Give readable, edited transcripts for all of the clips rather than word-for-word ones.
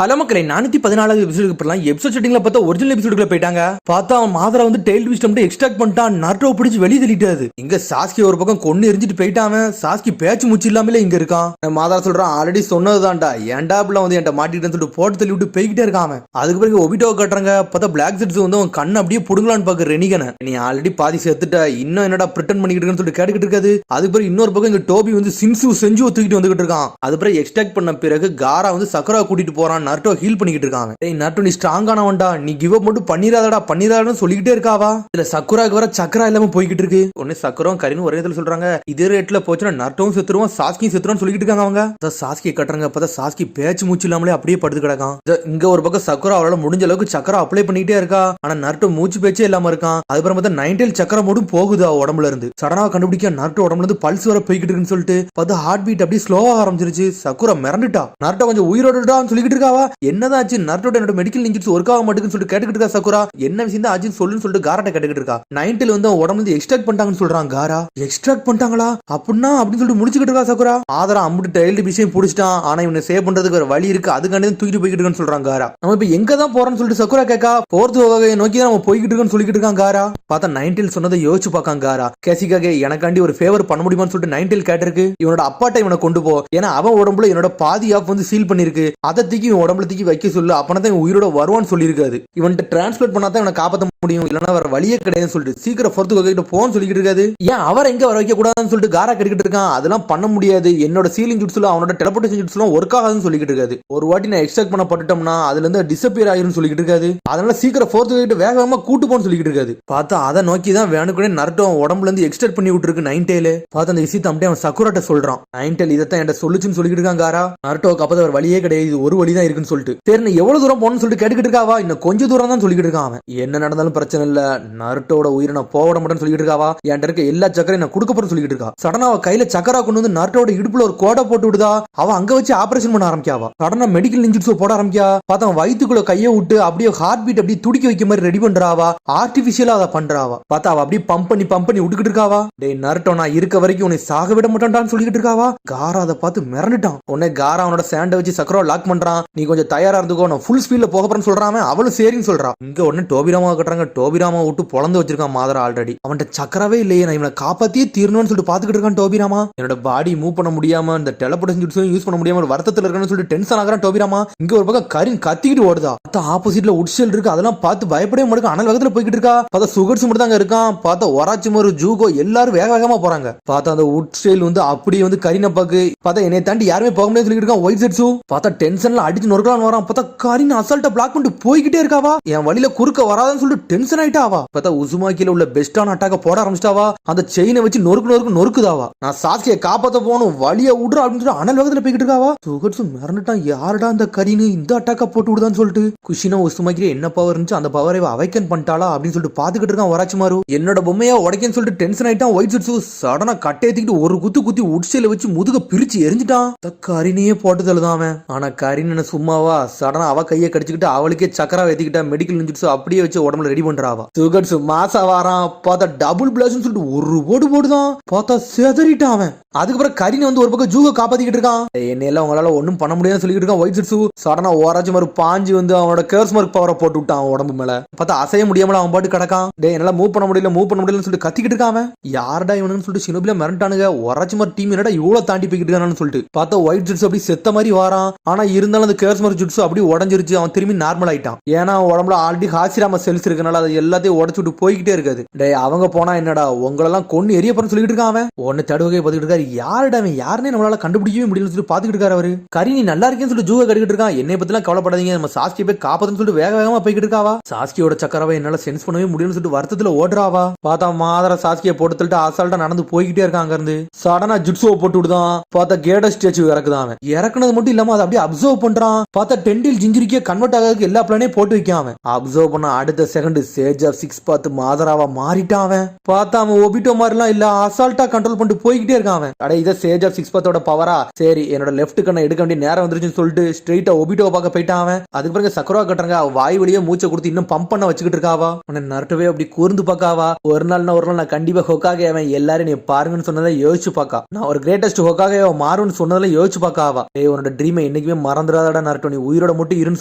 Hello மக்களே, 414 எபிசோடுக்கு அப்புறம் எபிசோட் செட்டிங்ல பார்த்தா ஒரிஜினல் எபிசோடுக்குள்ள போயிட்டாங்க. பார்த்தா அவன் மாதரா வந்து டெய்ல் ட்விஸ்ட் எக்ஸ்ட்ராக்ட் பண்ணிட்டான். நருட்டோவை பிடிச்சி வெளியே தள்ளிட்டாது. இங்க சாஸ்கி ஒரு பக்கம் கொண்டு எரிஞ்சிட்டு போயிட்டான். சாஸ்கி பேச்சு மூச்சு இல்லாமலே இங்க இருக்கான். மாதரா சொல்றான், ஆல்ரெடி சொன்னதுதான்டா, ஏன்டா அப்படிலாம் வந்து என்கிட்ட மாட்டிட்டு சொல்லிட்டு போட்டு தள்ளி விட்டு போய்கிட்டே இருக்கான். அதுக்கு பிறகு ஒபிட்டோவை கட்டுறாங்க. பார்த்தா பிளாக் செட்ஸ் வந்து அவன் கண்ணு அப்படியே புடுங்கலான்னு பாக்க ரெனிகனை. நீ ஆல்ரெடி பாதி சேர்த்துட்ட, இன்னும் என்னடா பிரிட்டன் பண்ணிக்கிட்டு இருக்குன்னு சொல்லிட்டு கேட்டுக்கிட்டு இருக்காது. அதுக்கு பிறகு இன்னொரு பக்கம் இங்க டோபி வந்து சின்சு செஞ்சு தூக்கிட்டு வந்துகிட்டு இருக்கான். அது பிறகு எக்ஸ்ட்ராக்ட் பண்ண பிறகு காரா வந்து சக்கரா கூட்டிட்டு போறான். நருட்டோ ஹீல் பண்ணிக்கிட்டு இருக்காங்க. நருட்டோ நீ ஸ்ட்ராங்கானவன்டா, நீ கிவ் அப் மட்டும் பண்ணிராதடான்னு சொல்லிக்கிட்டே இருக்காவா. இதுல சக்குராக்கு வர சக்கரா இல்லாம போய்கிட்டு இருக்கு. உடனே சக்கரம் கரின்னு ஒரே இடத்துல சொல்றாங்க, இதே ரேட்ல போச்சுன்னா நருட்டோவும் செத்துருவான், சாஸ்கியும் செத்துருவான்னு சொல்லிட்டு இருக்காங்க. அவங்க சாஸ்கி கட்டுறாங்க. அப்பதான் சாஸ்கி பேச்சு மூச்சு இல்லாமலே அப்படியே படுத்து கிடக்கான். இங்க ஒரு பக்கம் சக்கரா அவளால முடிஞ்ச அளவுக்கு சக்கரா அப்ளை பண்ணிட்டே இருக்கா. ஆனா நருட்டோ மூச்சு பேச்சே இல்லாம இருக்கான். அதுக்கப்புறம் பார்த்தா 9 சக்கரம் மட்டும் போகுது உடம்புல இருந்து. சடனா கண்டுபிடிக்க நருட்டோ உடம்புல இருந்து பல்ஸ் வர போய்கிட்டு இருக்குன்னு சொல்லிட்டு பார்த்தா ஹார்ட் பீட் அப்படியே ஸ்லோவா ஆரம்பிச்சிருச்சு. சக்குரா மிரண்டுட்டா. நருட்டோ கொஞ்சம் உயிரோடான்னு சொல்லிட்டு இருக்காவா. என்னதான் நருட்டோட என்னோட மெடிக்கல் இன்ஜெக்ஷன் ஒர்க் ஆக மாட்டேங்குன்னு சொல்லிட்டு கேட்டுக்கிட்டு இருக்கா. சக்குரா என்ன விஷயம் தான் ஆச்சுன்னு சொல்லுன்னு சொல்லிட்டு காராட்ட கேட்டுக்கிட்டு இருக்கா. 9 வந்து உடம்புல இருந்து எக்ஸ்ட்ராக்ட் பண்ணிட்டாங்கன்னு சொல்றாங்க. காரா எக்ஸ்ட்ராக்ட் பண்ணிட்டாங்களா அப்படின்னா அப்படின்னு சொல்லிட்டு முடிச்சுக்கிட்டு இருக்கா. சக்குரா ஆதரா அம்புட்டு டைல்டு விஷயம் பிடிச்சிட்டான். ஆனா இவனை சேவ் பண்றதுக்கு ஒரு வழி இருக்கு, அதுக்காண்டி தூக்கிட்டு போய்கிட்டு இருக்குன்னு சொல்றாங்க. காரா நம்ம இப்ப எங்க தான் போறோம்னு சொல்லிட்டு சக்குரா கேட்கா. போர்த்து வகையை நோக்கி தான் நம்ம போய்கிட்டு இருக்கோம்னு சொல்லிட்டு இருக்கான். காரா பார்த்தா 9 சொன்னதை யோசிச்சு பார்க்காங்க. காரா கேசிக்காக எனக்காண்டி ஒரு ஃபேவர் பண்ண முடியுமான்னு சொல்லிட்டு 9 கேட்டிருக்கு. இவனோட அப்பாட்ட இவனை கொண்டு போ, ஏன்னா அவன் உடம்புல என்னோட பாதி ஆஃப் வந்து சீல் பண்ணிருக்கு, அதை தூக்கி இவன் உடம்புல தூக்கி வைக்க சொல்லு, அப்பதான் உயிரோட வருவான்னு சொல்லியிருக்காது. இவன்ட்டு டிரான்ஸ்லேட் பண்ணாதான் இவனை காப்பாற்ற முடியும், இல்லைன்னா வேற வழியே கிடையாதுன்னு சொல்லிட்டு சீக்கிரம் பொறுத்து போன்னு சொல்லிட்டு இருக்காது. ஏன் அவர் எங்க வர வைக்க கூடாதுன்னு சொல்லிட்டு காரா கேட்டுக்கிட்டு இருக்கான். அதெல்லாம் பண்ண முடியாது, என்னோட சீலிங் ஜுட்ஸ்ல அவனோட டெலிபோர்டேஷன் ஜுட்ஸ்லாம் ஒர்க் ஆகாதுன்னு சொல்லிட்டு இருக்காது. ஒரு வாட்டி நான் எக்ஸ்ட்ராக்ட் பண்ணப்பட்டுட்டோம்னா அதுல இருந்து டிசப்பியர் ஆயிரும்னு சொல்லிட்டு இருக்காது. அதனால சீக்கிரம் பொறுத்து வேகமா கூட்டு போன்னு சொல்லிட்டு இருக்காது. பார்த்தா அதை நோக்கி தான் வேணுக்குனே நருட்டோ உடம்புல இருந்து எக்ஸ்ட்ராக்ட் பண்ணி விட்டுருக்கு 9 பார்த்து அந்த விஷயத்தை அப்படியே அவன் சக்குராட்ட சொல்றான். 9 இதைத்தான் என்கிட்ட சொல்லுச்சுன்னு சொல்லிட்டு இருக்கான். காரா நருட்டோக்கு அப்பதான் ஒரு வழியே கிடையாது, இது ஒரு வழி தான் இருக்குன்னு சொல்லிட்டு சரி எவ்வளவு தூரம் போகணும்னு சொல்லிட்டு கேட்டுக்கிட்டு இருக்காவா. இன்னும் கொஞ்சம் தூரம் தான் சொல்லிட்டு இருக்கான். என்ன நடந்தாலும் பிரச்சனை இல்ல, நருட்டோட உயிரை நான் போட மாட்டேன்னு சொல்லிட்டு இருக்காவா. என்கிட்ட இருக்க எல்லா சக்கரையும் நான் கொடுக்க போறேன்னு சொல்லிட்டு இருக்கா. சடனா அவ கையில சக்கரா கொண்டு வந்து நருட்டோட இடுப்புல ஒரு கோடை போட்டு விடுதா. அவ அங்க வச்சு ஆபரேஷன் பண்ண ஆரம்பிக்காவா. சடனா மெடிக்கல் இன்ஜெக்ஷன் போட ஆரம்பிக்கா. பார்த்தா வயிற்றுக்குள்ள கையை விட்டு அப்படியே ஹார்ட் பீட் அப்படியே துடிக்க வைக்க மாதிரி ரெடி பண்றாவா. ஆர்டிபிஷியலா அதை பண்றாவா. பார்த்தா அவ அப்படியே பம்ப் பண்ணி விட்டுக்கிட்டு இருக்காவா. டேய் நருட்டோ நான் இருக்க வரைக்கும் உன்னை சாக விட மாட்டான்னு சொல்லிட்டு இருக்காவா. காரா அதை பார்த்து மிரண்டுட்டான். உடனே காரா அவனோட சேண்டை வச்சு சக்கரா லாக் பண்றான். நீ கொஞ்சம் தயாரா இருந்துக்கோ, நான் ஃபுல் ஸ்பீட்ல போக போறேன்னு சொல்றான். அவளும் சரின்னு சொல்றா. இங்க உடனே டோபிராமா கட்டுறாங்க. டோபிராமா விட்டு பொழந்து வச்சிருக்கான் மாதரா. ஆல்ரெடி அவன்கிட்ட சக்கரவே இல்லையே, நான் இவனை காப்பாத்தியே தீரணும்னு சொல்லிட்டு பாத்துக்கிட்டு இருக்கான் டோபிராமா. என்னோட பாடி மூவ் பண்ண முடியாம இந்த டெலிபோர்டேஷன் ஜுட்ஸும் யூஸ் பண்ண முடியாம ஒரு வருத்தத்துல இருக்கான்னு சொல்லிட்டு டென்ஷன் ஆகுறான் டோபிராமா. இங்க ஒரு பக்கம் கரின் கத்திக்கிட்டு ஓடுதா. ஆப்போசிட்ல உட்ஷெல் இருக்கு, அதெல்லாம் பார்த்து பயப்படவே மாட்டேங்க. அனல் வேகத்துல போய்கிட்டு இருக்கா. பார்த்தா சுகர்ஸ் மட்டும் தாங்க இருக்கான். பார்த்தா ஒராச்சிமரு ஜூகோ எல்லாரும் வேக வேகமா போறாங்க. பார்த்தா அந்த உட்ஷெல் வந்து அப்படியே வந்து கரினை பாக்கு. பார்த்தா என்னை தாண்டி யாருமே போக முடியாது சொல்லிட்டு இருக்கான் ஒயிட் செட்ஸும். பார்த்தா டென்ஷன்ல அடிச்சு நொறுக்கலான்னு வரான். பார்த்தா கரின் அசால்ட்டா பிளாக் பண்ணிட்டு போய்கிட்டே இருக்காவா. என் வழியில குறுக்க வராதுன்னு சொல்லிட்டு டென்ஷன் ஆயிட்டாவா. பார்த்தா உசுமாக்கில உள்ள பெஸ்டான அட்டாக்க போட ஆரம்பிச்சிட்டாவா. அந்த செயினை வச்சு நொறுக்குதாவா. நான் சாஸ்கியை காப்பாத்த போகணும், வழிய விடுறா அப்படின்னு சொல்லி அனல் வேகத்துல போய்கிட்டு இருக்காவா. சுகர்ஸ் மிரண்டுட்டான். யாருடா அந்த கரின்னு இந்த அட்டாக்க போட்டு விடுதான்னு சொல்லிட்டு. குஷினா உசுமாக்கில என்ன பவர் இருந்துச்சு அந்த பவரை அவைக்கன் பண்ணிட்டாளா அப்படின்னு சொல்லிட்டு பாத்துக்கிட்டு இருக்கான் ஒராச்சிமாரு. என்னோட பொம்மையா உடைக்கன்னு சொல்லிட்டு டென்ஷன் ஆயிட்டான் ஒயிட் செட்ஸு. சடனா கட்டையத்திக்கிட்டு ஒரு குத்தி உட்சையில வச்சு முதுக பிரிச்சு எரிஞ்சிட்டான். கரினையே போட்டு தள்ளுதான் அவன். ஆனா கரின் என்ன சும்மாவா. சடனா அவ கையை கடிச்சுக்கிட்டு அவளுக்கே சக்கரா ஏத்திக்கிட்டா. மெடிக்கல் இன்ஜெக்ஷன் அப்படியே வச்சு உடம்புல ரெடி பண்றாவா. சுகர்ஸ் மாசா வாரான். பார்த்தா டபுள் பிளாஸ்னு சொல்லிட்டு ஒரு போடுதான். பார்த்தா செதறிட்டான் அவன். அதுக்கப்புறம் கரினை வந்து ஒரு பக்கம் ஜூகோ காப்பாத்திக்கிட்டு இருக்கான். என்னையெல்லாம் உங்களால ஒன்னும் பண்ண முடியாதுன்னு சொல்லிட்டு இருக்கான் ஒயிட் செட்ஸு. சடனா ஓராச்சு மாதிரி பாஞ்சு வந்து அவனோட கேர்ஸ் மார்க் பவரை போட்டு விட்டான் உடம்பு மேல. பார்த்தா அசைய முடியாமல அவன் பாட்டு கிடக்கான். டே என்னால மூவ் பண்ண முடியலன்னு சொல்லிட்டு கத்திக்கிட்டு இருக்கான். யாரடா இவனுன்னு சொல்லிட்டு சினோபில மிரண்டானுங்க. ஒராச்சு மாதிரி டீம் என்னடா இவ்வளவு தாண்டி போய்கிட்டு இருக்கானு சொல்லிட்டு பார்த்தா ஒயிட் ஜெட்ஸ் அப்படி செத்த மாதிரி வாரான். ஆனா இருந்தாலும் அந்த கேர்ஸ் மார்க் ஜுட்ஸ் அப்படி உடஞ்சிருச்சு. அவன் திரும்பி நார்மல் ஆயிட்டான். ஏன்னா உடம்புல ஆல்ரெடி ஹாசிராம செல்ஸ் இருக்கனால அது எல்லாத்தையும் உடச்சு விட்டு போய்கிட்டே இருக்காது. டே அவங்க போனா என்னடா உங்களெல்லாம் கொண்டு எரிய போறன்னு சொல்லிட்டு இருக்கான். அவன் ஒன்னு தடுவகை பார்த்துக்கிட்டு இருக்காரு. யாருடா யாருன்னே நம்மளால கண்டுபிடிக்கவே முடியலன்னு சொல்லிட்டு பாத்துக்கிட்டு இருக்காரு அவரு. கரி நீ நல்லா இருக்கேன்னு சொல்லிட்டு ஜூகா கட்டிக்கிட்டு இருக்கான். என்னை பத்திலாம் கவலைப்படாதீங்க, நம்ம சாஸ்கி போய் காப்பாத்துன்னு சொல்லிட்டு வேக வேகமா போய்கிட்டு இருக்காவா. சாஸ்கியோட சக்கரவை என்னால சென்ஸ் பண்ணவே முடியும்னு சொல்லிட்டு வருத்தத்துல ஓடுறாவா. பார்த்தா மாதர சாஸ்கியை போட்டு தள்ளிட்டு அசால்ட்டா நடந்து போய்கிட்டே இருக்கான். அங்க இருந்து சடனா ஜுட்ஸுவை போட்டு விடுதான். பார்த்தா கேட ஸ்டேச்சு இறக்குதான். அவன் இறக்குனது மட்டும் இல்லாம அதை அப்படியே அப்சர்வ் பண்றான். இருக்கான். பார்த்தா டெண்டில் ஜிஞ்சிரிக்கே கன்வெர்ட் ஆகிறதுக்கு எல்லா பிளானே போட்டு வைக்கான். அவன் அப்சர்வ் பண்ண அடுத்த செகண்ட் சேஜ் ஆஃப் 6 பார்த்து மாதராவா மாறிட்டான். அவன் பார்த்தா அவன் ஒபிட்டோ மாதிரிலாம் இல்ல, அசால்ட்டா கண்ட்ரோல் பண்ணிட்டு போய்கிட்டே இருக்கான். அவன் அட இதை சேஜ் ஆஃப் 6 பார்த்தோட பவரா, சரி என்னோட லெஃப்ட் கண்ணை எடுக்க வேண்டிய நேரம் வந்துருச்சுன்னு சொல்லிட்டு ஸ்ட்ரெயிட்டா ஒபிட்டோவை பார்க்க போயிட்டான். அவன் அதுக்கு பிறகு சக்கரவா கட்டுறாங்க, வாய் வழியே மூச்சை கொடுத்து இன்னும் பம்ப் பண்ண வச்சுக்கிட்டு இருக்காவா. உன்னை நரட்டவே அப்படி கூர்ந்து பார்க்காவா. ஒரு நாள் நான் கண்டிப்பா ஹொக்காகே அவன் எல்லாரும் நீ பாருங்கன்னு சொன்னதை யோசிச்சு பார்க்கா. நான் ஒரு கிரேட்டஸ்ட் ஹொக்காகே மாறுன்னு சொன்னதுல யோசிச்சு பார்க்காவா. உன்னோட ட்ரீமை என்னைக்குமே மறந்துடாதடா நரட்டோ, நீ உயிரோட மட்டும் இருன்னு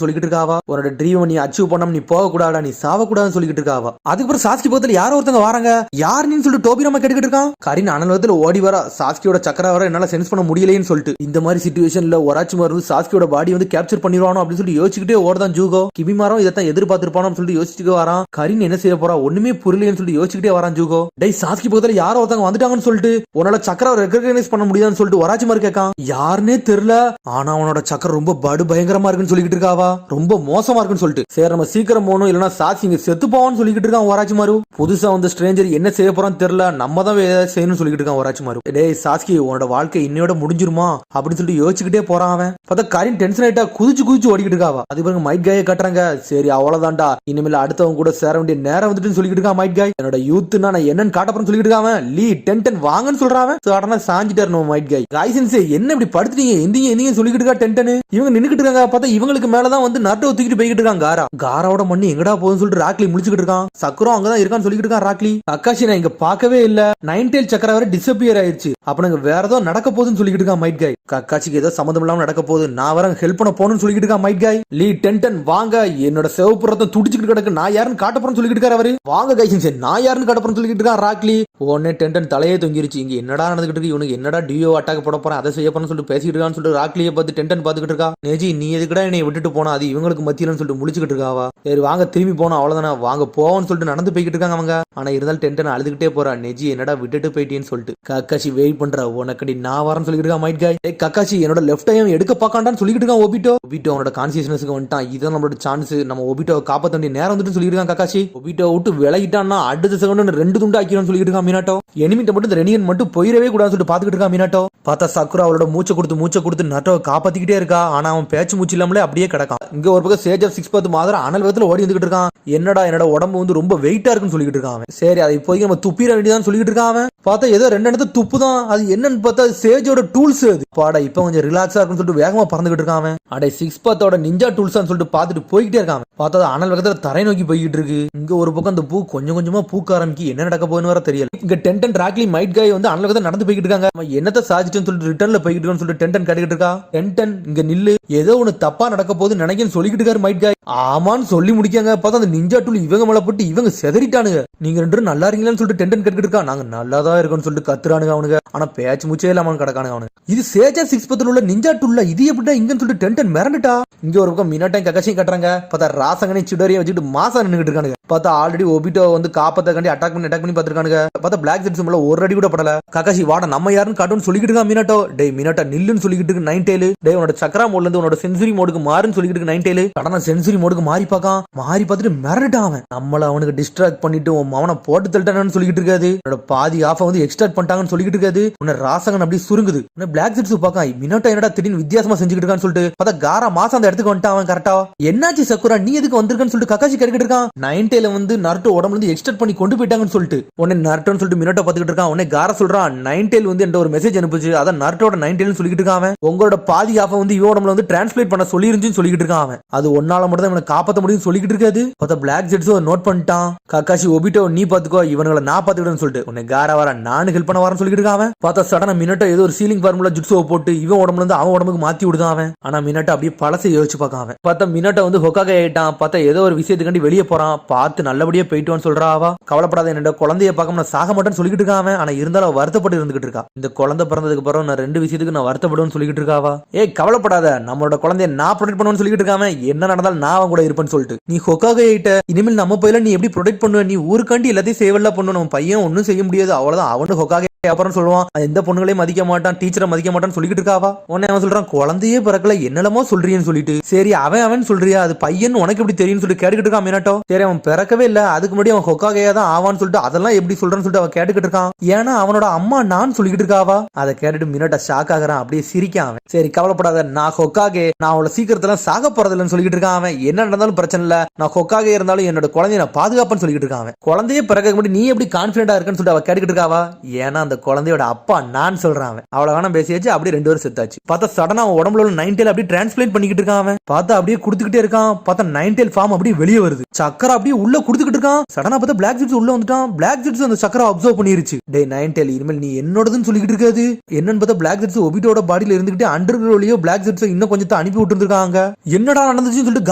சொல்லிக்கிட்டு இருக்காவா. உன்னோட ட்ரீமை நீ அச்சீவ் பண்ணாம நீ போக கூடாதா, நீ சாவ கூடாதுன்னு சொல்லிக்கிட்டு இருக்காவா. அதுக்கப்புறம் சாஸ்கி பக்கத்துல யாரோ ஒருத்தங்க வராங்க, யாருன்னு சொல்லிட்டு டோபி நம்ம கேட்டுக்கிட்டு இருக்கான். கரின் அனலத்துல ஓடி வரா, சாஸ்கியோட சக்கர வர என்னால சென்ஸ் பண்ண முடியலைன்னு சொல்லிட்டு. இந்த மாதிரி சிச்சுவேஷன்ல ஒராச்சிமாரு வந்து சாஸ்கியோட பாடி வந்து கேப்சர் பண்ணிடுவானோ அப்படின்னு சொல்லி யோசிச்சுக்கிட்டே ஓடுதான் ஜூகோ. கிபிமாரும் இதை எதிர்பார்த்திருப்பானு சொல்லிட்டு யோசிச்சுட்டு வரான். கரின் என்ன செய்ய போறா ஒண்ணுமே புரியலன்னு சொல்லி யோசிச்சுக்கிட்டே வரான் ஜூகோ. டேய் சாஸ்கி பக்கத்துல யாரோ ஒருத்தங்க வந்துட்டாங்கன்னு சொல்லிட்டு உன்னோட சக்கர ரெகக்னைஸ் பண்ண முடியாதுன்னு சொல்லிட்டு ஒராச்சிமாரு கேட்கான். யாருன்னே தெரியல, ஆனா அவனோட சக்கர ரொம்ப படு பயங்கரமா இருக்குன்னு சொல்லிக்கிட்டு இருக்காவா, ரொம்ப மோசமா இருக்குன்னு சொல்லிட்டு. சரி நம்ம சீக்கிரம் போகணும், இல்லைன்னா சாஸ்கி இங்க செத்து போவான்னு சொல்லிக்கிட்டு இருக்கான் ஒராச்சிமாரு. புதுசா வந்து ஸ்ட்ரேஞ்சர் என்ன செய்ய போறான்னு தெரியல, நம்ம தான் ஏதாவது செய்யணும்னு சொல்லிக்கிட்டு இருக்கான் ஒராச்சிமாரு. டேய் சாஸ்கி உன்னோட வாழ்க்கை இன்னையோட முடிஞ்சிருமா அப்படின்னு சொல்லிட்டு யோசிச்சுக்கிட்டே போறான். அவன் பார்த்தா கரின் டென்ஷன் ஆயிட்டா குதிச்சு ஓடிக்கிட்டு இருக்காவா. அது பிறகு மைட் காயை கட்டுறாங்க. சரி அவ்வளவுதான்டா, இனிமேல் அடுத்தவங்க கூட சேர வேண்டிய நேரம் வந்துட்டு சொல்லிக்கிட்டு இருக்கான் மைட் காய். என்னோட யூத்னா நான் என்னன்னு காட்டப்பறேன்னு சொல்லிக்கிட்டு இருக்கான். லீ 10 வாங்கன்னு சொல்றான். சடனா சாஞ்சிட்டாரு நம்ம மைட் காய். காய்சன்ஸே என்ன இப்படி படுத்துட்டீங்க, எந்திங்க சொல்லிக்கிட்டு இருக்கா 10. இவங்க நின்னுக்கிட்டு இருக்காங்க. பார்த்தா இவங்களுக்கு மேலதான் வந்து நட்டோ தூக்கிட்டு போய்கிட்டு இருக்கான். காராவோட மண்ணி எங்கடா போகுதுன்னு சொல்லிட்டு ராக்லி முடிச்சுக்கிட்டு இருக்கான். சக்கரம் அங்கதான் இருக்கான்னு சொல்லிக்கிட்டு இருக்கான் ராக்லி. அக்காஷி நான் இங்க பார்க்கவே இல்ல, 9 டெயில் சக்கர வர டிசப்பியர் ஆயிடுச்சு, அப்ப நாங்க வேற ஏதோ நடக்க போகுதுன்னு சொல்லிக்கிட்டு இருக்கான் மைட் காய். கக்காச்சிக்கு ஏதோ சம்மந்தம் இல்லாம நடக்க போகுது, நான் வர ஹெல்ப் பண்ண போகணும்னு சொல்லிக்கிட்டு இருக்கான் மைட் காய். லீ 10 வாங்க, என்னோட சிவப்பு ரத்தம் துடிச்சுக்கிட்டு கிடக்கு, நான் யாருன்னு காட்ட போறேன்னு சொல்லிக்கிட்டு இருக்காரு அவரு. வாங்க கைசன்ஸே நான் யாருன்னு காட்ட போறேன்னு சொல்லிக்கிட்டு இருக்கான் ராக்லி. உடனே 10 தலையே தொங்கிருச்சு. இங்க என்னடா நடந்துகிட்டு இருக்கு, இவனுக்கு என்னடா டியோ அட்டாக் போட போறேன், அதை செய்ய போறேன்னு சொல்லிட்டு பேசிட்டு இருக்கான்னு சொல்லிட்டு ராக்லியை பார்த்து 10 பாத்துக்கிட்டு இருக்கா. நேஜி நீ எதுக்குடா என்னை விட்டுட்டு போனா, அது இவங்களுக்கு மத்தியிலன்னு சொல்லிட்டு முடிச்சுக்கிட்டு இருக்காவா. சரி வாங்க திரும்பி போனோம் அவ்வளவுதானே, வாங்க போவோம்னு சொல்லிட்டு நடந்து போய்கிட்டு இருக்காங்க அவங்க. ஆனா இருந்தாலும் 10 அழுதுகிட்டே போறா. நெஜி என்னடா விட்டுட்டு போயிட்டேன்னு சொல்லிட்டு. கக்காஷி வெயிட் பண்ற, உனக்கடி நான் வரேன்னு சொல்லிட்டு இருக்கான் மைட் காய். கக்காஷி என்னோட லெஃப்ட் ஐயம் எடுக்க பாக்காண்டான்னு சொல்லிட்டு இருக்கான் ஒபிட்டோ. அவனோட கான்சியஸ்னஸ்க்கு வந்துட்டான், இதுதான் நம்மளோட சான்ஸ், நம்ம ஒபிட்டோவை காப்பாற்ற வேண்டிய நேரம் வந்துட்டு சொல்லிட்டு இருக்கான் கக்காஷி. ஒபிட்டோ விட்டு விலகிட்டான்னா அடுத்த செகண்ட் 2 துண்டு ஆக்கிடும் சொல்லிட்டு இருக்கான் மினாட்டோ. எனிமிட்ட மட்டும் ரெனியன் மட்டும் போயிடவே கூடாதுன்னு சொல்லிட்டு பாத்துக்கிட்டு இருக்கான் மினாட்டோ. பார்த்தா சக்குரா அவளோட மூச்சை கொடுத்து நட்டோவை காப்பாத்திக்கிட்டே இருக்கா. ஆனா அவன் பேச்சு மூச்சு இல்லாமலே அப்படியே கிடக்கான். இங்க ஒரு பக்கம் சேஜ் ஆஃப் 6 பார்த்து மாதிரி அனல் வேகத்துல ஓடி வந்துகிட்டு இருக்கான். என்னோட உடம்பு வந்து ரொம்ப வெயிட்டா இருக்குன்னு சொல்லிட்டு இருக்கான். சரி அதை இப்போதைக்கு நம்ம துப்பிட வேண்டியதான் சொல்லிட்டு இருக்கான். அவன் பார்த்தா ஏதோ 2 இடத்துல துப்பு தான், அது என்னன்னு பார்த்தா சேஜோட டூல்ஸ். அது பாடா இப்ப கொஞ்சம் ரிலாக்ஸா இருக்குன்னு சொல்லிட்டு வேகமா பறந்துகிட்டு இருக்கான். அடே 6 பாத்தோட நிஞ்சா டூல்ஸ் சொல்லிட்டு பாத்துட்டு போய்கிட்டே இருக்கான். பார்த்தா அனல் வேகத்துல தரை நோக்கி போய்கிட்டு இருக்கு. இங்க ஒரு பக்கம் அந்த பூ கொஞ்சம் கொஞ்சமா பூக்க ஆரம்பிக்கு, என்ன நடக்க போகுதுன்னு வர தெரியல. இங்க 10 ராக்லி மைட் காய் வந்து அனல் வேகத்துல நடந்து போய்கிட்டு இருக்காங்க. என்னத்த சாதிச்சுன்னு சொல்லிட்டு ரிட்டர்ன்ல போய்கிட்டு இருக்கான்னு சொல்லிட்டு 10 கேட்டுக்கிட்டு இருக்கா. 10 இங்க நில்லு, ஏதோ ஒண்ணு தப்பா நடக்க போகுது நினைக்கன்னு சொல்லிக்கிட்டு இருக்காரு மைட் காய். ஆமான்னு சொல்லி முடிக்காங்க. பார்த்தா அந்த நிஞ்சா டூல் இவங்க மேல போட்டு இவங்க செதறிட்டானுங்க. நீங்க 2 பேரும் நல்லா இருக்கீங்களான்னு சொல்லிட்டு 10 கேட்டுக்கிட்டு இருக்கா. நாங்க நல்லாதான் இருக்கோம்னு சொல்லிட்டு கத்துறானுங்க அவனுங்க. ஆனா பேச்சு மூச்சே இல்லாம கிடக்கானுங்க அவனுங்க. இது சேஜா 6 பத்துல உள்ள நிஞ்சா டூல்ல இது எப்படிடா இங்கன்னு சொல்லிட்டு 10 மிரண்டுட்டா. இங்க ஒரு பக்கம் மினாட்டையும் கக்காசியும் கட்டுறாங்க. பார்த்தா ராசங்கனையும் சிடரையும் வச்சுட்டு மாசா நின்னுட்டு இருக்கானுங்க. பார்த்தா ஆல்ரெடி ஒபிட்டோ வந்து காப்பாத்தக்காண்டி அட்டாக் பண்ணி பாத்துருக்கானுங்க. பார்த்தா பிளாக் ஜெட்ஸ் மேல ஒரு அடி கூட படல. கக்காசி வாட நம்ம யாருன்னு காட்டுன்னு சொல்லிக்கிட்டு இருக்கான் மினாட்டோ. டேய் மினாட்டா நில்லுன்னு சொல்லிக்கிட்டு இருக்கு 9 டெயில். டேய் உன்னோட சக்கரா மோட்ல இருந்து உன்னோட சென்சுரி மோடுக்கு மாறுன்னு சொல்லிக்கிட்டு இருக்கு 9 டெயில். கடனா சென்சுரி மோடுக்கு மாறி பாக்கான். மாறி பார்த்துட்டு மிரட்டான் அவன். நம்மள அவனுக்கு டிஸ்ட்ராக்ட் பண்ணிட்டு அவனை போட்டு தள்ளிட்டானு சொல்லிக்கிட்டு இருக்காது. என்னோட பாதி ஆஃப வந்து எக்ஸ்ட்ராக்ட் பண்ணிட்டாங்கன்னு சொல்லிக்கிட்டு இருக்காது. உன்ன ராசகன் அப்படி சுருங்குது. பிளாக் ஜெட்ஸ் பாக்கா மினாட்டோ என்னடா திடீர்னு வித்தியாசமா செஞ்சுக்கிட்டு இருக்கான்னு சொல்லிட்டு பார்த்தா காரா மாசம் அந்த இடத்துக்கு வந்துட்டான் அவன். கரெக்டா என்னாச்சு சக்குரா நீ எதுக்கு வந்திருக்கான்னு சொல்லிட்டு கக்காசி கேட்டுக்கிட்டு இருக்கான். 9 டெயில வந்து நருட்டோ உடம்புல இருந்து எக்ஸ்ட்ராக்ட் பண்ணி கொண்டு போயிட்டாங்கன்னு சொல்லிட்டு உடனே நருட்டோன்னு சொல்லிட்டு மினாட்டோ பாத்துக்கிட்டு இருக்கான். உடனே காரா சொல்றான் 9 டெயில் வந்து என்ற ஒரு மெசேஜ் அனுப்புச்சு, அதான் நருட்டோட 9 டெயில் சொல்லிக்கிட்டு இருக்கான். உங்களோட பாதி ஆஃப வந்து இவன் உடம்புல வந்து டிரான்ஸ்லேட் பண்ண சொல்லி இருந்துன்னு சொல்லிக்கிட்டு இருக்கான் அவன். அது ஒன்னால மட்டும் தான் இவனை காப்பாற்ற முடியும்னு சொல்லிக்கிட்டு இருக்காது. பார்த்தா பிளாக் ஜெட்ஸோ நோட் பண்ணிட்டான். கக்காசி ஒபிட்டோ நீ பாத்துக்கோ, இவங்களை நான் பாத்துக்கிட்டேன்னு சொல்லிட்டு உன்னை காரா வர நானு ஹெல்ப் பண்ண வரேன்னு சொல்லிட்டு இருக்கான். பார்த்தா சடனா மினாட்டோ ஏதோ ஒரு சீலிங் ஃபார்முலா ஜுட்ஸோ போட்டு இவன் உடம்புல இருந்து அவன் உடம்புக்கு மாத்தி விடுதான் அவன். ஆனா மினாட்டோ அப்படியே பழசை யோசிச்சு பார்க்காம பார்த்தா மினாட்டோ வந்து ஹொக்காகே ஆயிட்டான். பார்த்தா ஏதோ ஒரு விஷயத்துக்காண்டி வெளியே போறான். பார்த்து நல்லபடியா போயிட்டுவான்னு சொல்றாவா. கவலைப்படாத என்னோட குழந்தைய பார்க்க நான் சாக மாட்டேன்னு சொல்லிக்கிட்டு இருக்கான். ஆனா இருந்தாலும் வருத்தப்பட்டு இருந்துகிட்டு இருக்கா. இந்த குழந்தை பிறந்ததுக்கு அப்புறம் நான் 2 விஷயத்துக்கு நான் வருத்தப்படுவேன்னு சொல்லிக்கிட்டு இருக்காவா. ஏய் கவலைப்படாத, நம்மளோட குழந்தைய நான் ப்ரொடெக்ட் பண்ணுவேன்னு சொல்லிக்கிட்டு இருக்காம. என்ன நடந்தாலும் நான் அவன் கூட இருப்பேன்னு சொல்லிட்டு நீ ஹொக்காகே ஆயிட்ட, இனிமேல் நம்ம போயில நீ எப்படி ப்ரொடெக்ட் பண்ணுவ, நீ ஊருக்காண்டி எல்லாத்தையும் சேவெல்லாம் பண்ணுவோம், நம்ம பையன் ஒன்னும் செய்ய முடியாது, அவ்வளவுதான் அவனு ஹொக்காகே அப்புறம் சொல்லுவான் எந்த பொண்ணுகளையும் மதிக்க மாட்டான், டீச்சரை மதிக்க மாட்டான்னு சொல்லிட்டு இருக்காவா. உடனே அவன் சொல்றான் குழந்தையே பிறக்கல என்னெல்லாமோ சொல்றீன்னு சொல்லிட்டு. சரி அவன் சொல்றியா, அது பையன் உனக்கு எப்படி தெரியும்னு சொல்லிட்டு கேட்டுக்கிட்டு இருக்கான் மினாட்டோ. சரி அவன் பிறக்கவே இல்ல, அதுக்கு முன்னாடி அவன் ஹொக்காகையா தான் ஆவான்னு சொல்லிட்டு அதெல்லாம் எப்படி சொல்றேன்னு சொல்லிட்டு அவன் கேட்டுக்கிட்டு இருக்கான். ஏன்னா அவனோட அம்மா நான் சொல்லிக்கிட்டு இருக்காவா. அதை கேட்டுட்டு மினாட்டோ ஷாக் ஆகுறான், அப்படியே சிரிக்கான் அவன். சரி கவலைப்படாத, நான் ஹொக்காகே, நான் அவளை சீக்கிரத்துல சாக போறதில்லன்னு சொல்லிக்கிட்டு இருக்கான் அவன். என்ன நடந்தாலும் பிரச்சனை இல்ல, நான் ஹொக்காகே இருந்தாலும் என்னோட குழந்தைய நான் பாதுகாப்பேன்னு சொல்லிக்கிட்டு இருக்கான் அவன். குழந்தைய பிறக்க முன்னாடி நீ எப்படி கான்பிடண்டா இருக்குன்னு சொல்லிட்டு அவ கேட்டுக்கிட்டு இருக்காவா. ஏன்னா அந்த குழந்தையோட அப்பா நான் சொல்றான் அவன். அவளை வேணா பேசியாச்சு, அப்படியே 2 பேரும் செத்தாச்சு. பார்த்தா சடனா அவன் உடம்புல உள்ள 9 tail அப்படியே டிரான்ஸ்பிளேட் பண்ணிக்கிட்டு இருக்கான் அவன். பார்த்தா அப்படியே குடுத்துக்கிட்டே இருக்கான். பார்த்தா 9 tail ஃபார்ம் அப்படியே வெளியே வருது. சக்கரை அப்படியே உள்ள குடுத்துக்கிட்டு இருக்கான். சடனா பார்த்தா பிளாக் ஜெட்ஸ் உள்ள வந்துட்டான். பிளாக் ஜெட்ஸ் அந்த சக்கரை அப்சர்வ் பண்ணிருச்சு. டே 9 tail இனிமேல் நீ என்னோடதுன்னு சொல்லிக்கிட்டு இருக்காது. என்னன்னு பார்த்தா பிளாக் ஜெட்ஸ் ஒபிட்டோட பாடியில இருந்துகிட்டு அண்டர் கிரவுண்ட்லயோ பிளாக் ஜெட்ஸ் இன்னும் கொஞ்சத்தை அனுப்பி விட்டுருக்காங்க. என்னடா நடந்துச்சுன்னு சொல்லிட்டு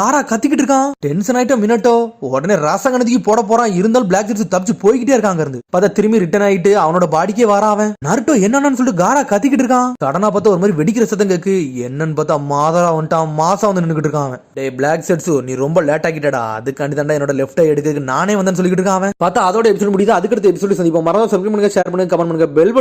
காரா கத்திக்கிட்டு இருக்கான். டென்ஷன் ஆயிட்டா மினாட்டோ. உடனே ராசகணத்துக்கு போட போறான். இருந்தாலும் பிளாக் ஜெட்ஸ் தப்பிச்சு போய்கிட்டே இருக்காங்க இருந்து. பார்த்தா திரும்பி ரிட்டர்ன் ஆயிட்டு அவனோட பாடிக்கே வரான் அவன். நருட்டோ என்னன்னு சொல்லிட்டு காரா கத்திக்கிட்டு இருக்கான். சடனா பார்த்தா ஒரு மாதிரி வெடிக்கிற சத்தம் கேக்கு. என்னன்னு பார்த்தா மாதரா வந்துட்டான். மாசா வந்து நின்னுக்கிட்டு இருக்கான் அவன். டே பிளாக் ஜெட்ஸ் நீ ரொம்ப லேட் ஆகிட்டடா, அதுக்காண்டி தாண்டா என்னோட லெஃப்ட் ஐ எடுக்கிறதுக்கு நானே வந்தேன்னு சொல்லிக்கிட்டு இருக்கான் அவன். பார்த்தா அதோட எபிசோட் முடியுது. அதுக்கடுத்து எபிசோட் சந்திப்போம். மறக்காம சப்ஸ்கிரைப் பண்ணுங்க, ஷேர் பண்ணுங்க, கமெண்ட் பண்ணுங்க, பெல்